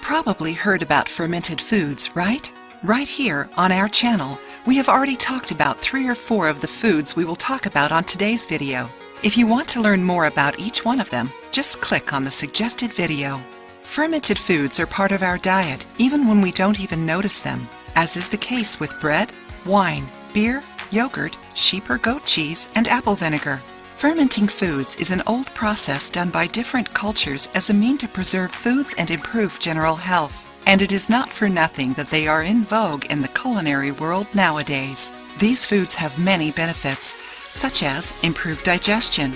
probably heard about fermented foods, right? Right here on our channel, we have already talked about 3 or 4 of the foods we will talk about on today's video. If you want to learn more about each one of them, just click on the suggested video. Fermented foods are part of our diet even when we don't even notice them, as is the case with bread, wine, beer, yogurt, sheep or goat cheese, and apple vinegar. Fermenting foods is an old process done by different cultures as a mean to preserve foods and improve general health. And it is not for nothing that they are in vogue in the culinary world nowadays. These foods have many benefits, such as improved digestion,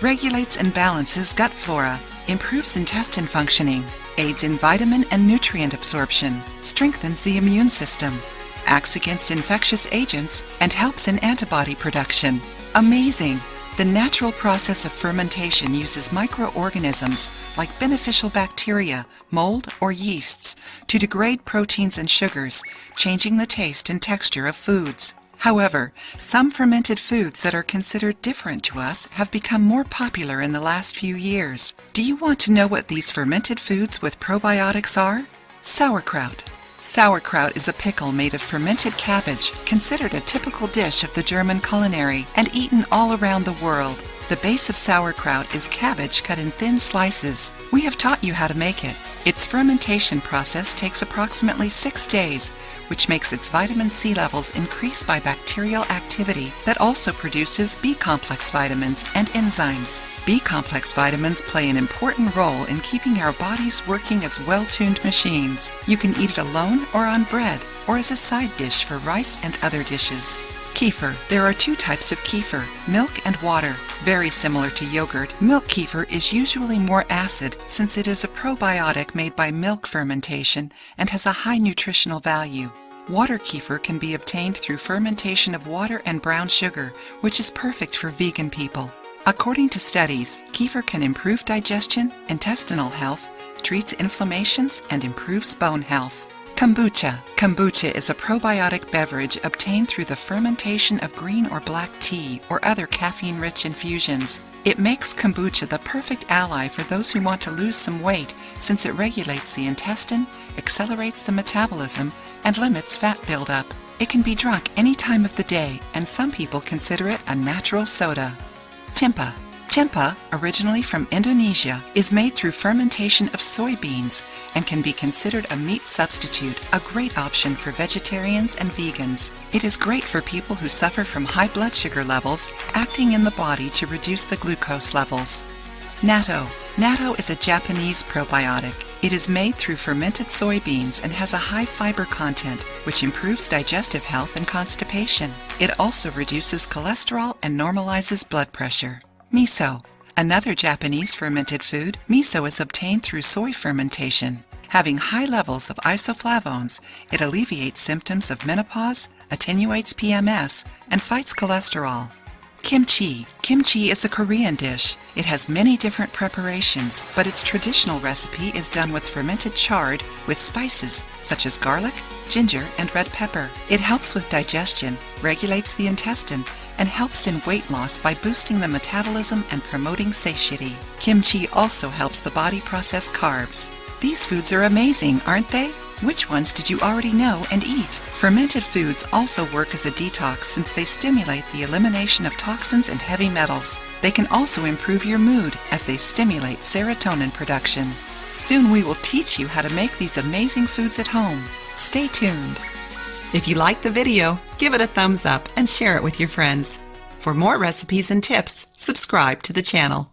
regulates and balances gut flora, improves intestine functioning, aids in vitamin and nutrient absorption, strengthens the immune system, acts against infectious agents, and helps in antibody production. Amazing! The natural process of fermentation uses microorganisms like beneficial bacteria, mold, or yeasts to degrade proteins and sugars, changing the taste and texture of foods. However, some fermented foods that are considered different to us have become more popular in the last few years. Do you want to know what these fermented foods with probiotics are? Sauerkraut. Sauerkraut is a pickle made of fermented cabbage, considered a typical dish of the German culinary and eaten all around the world. The base of sauerkraut is cabbage cut in thin slices. We have taught you how to make it. Its fermentation process takes approximately 6 days, which makes its vitamin C levels increase by bacterial activity that also produces B-complex vitamins and enzymes. B-complex vitamins play an important role in keeping our bodies working as well-tuned machines. You can eat it alone or on bread, or as a side dish for rice and other dishes. Kefir. There are 2 types of kefir, milk and water. Very similar to yogurt, milk kefir is usually more acid since it is a probiotic made by milk fermentation and has a high nutritional value. Water kefir can be obtained through fermentation of water and brown sugar, which is perfect for vegan people. According to studies, kefir can improve digestion, intestinal health, treats inflammations, and improves bone health. Kombucha. Kombucha is a probiotic beverage obtained through the fermentation of green or black tea or other caffeine-rich infusions. It makes kombucha the perfect ally for those who want to lose some weight since it regulates the intestine, accelerates the metabolism, and limits fat buildup. It can be drunk any time of the day, and some people consider it a natural soda. Tempeh. Tempeh, originally from Indonesia, is made through fermentation of soybeans and can be considered a meat substitute, a great option for vegetarians and vegans. It is great for people who suffer from high blood sugar levels, acting in the body to reduce the glucose levels. Natto. Natto is a Japanese probiotic. It is made through fermented soybeans and has a high fiber content, which improves digestive health and constipation. It also reduces cholesterol and normalizes blood pressure. Miso. Another Japanese fermented food, miso is obtained through soy fermentation. Having high levels of isoflavones, it alleviates symptoms of menopause, attenuates PMS, and fights cholesterol. Kimchi. Kimchi is a Korean dish. It has many different preparations, but its traditional recipe is done with fermented chard with spices such as garlic, ginger, and red pepper. It helps with digestion, regulates the intestine, and helps in weight loss by boosting the metabolism and promoting satiety. Kimchi also helps the body process carbs. These foods are amazing, aren't they? Which ones did you already know and eat? Fermented foods also work as a detox since they stimulate the elimination of toxins and heavy metals. They can also improve your mood as they stimulate serotonin production. Soon we will teach you how to make these amazing foods at home. Stay tuned. If you liked the video, give it a thumbs up and share it with your friends. For more recipes and tips, subscribe to the channel.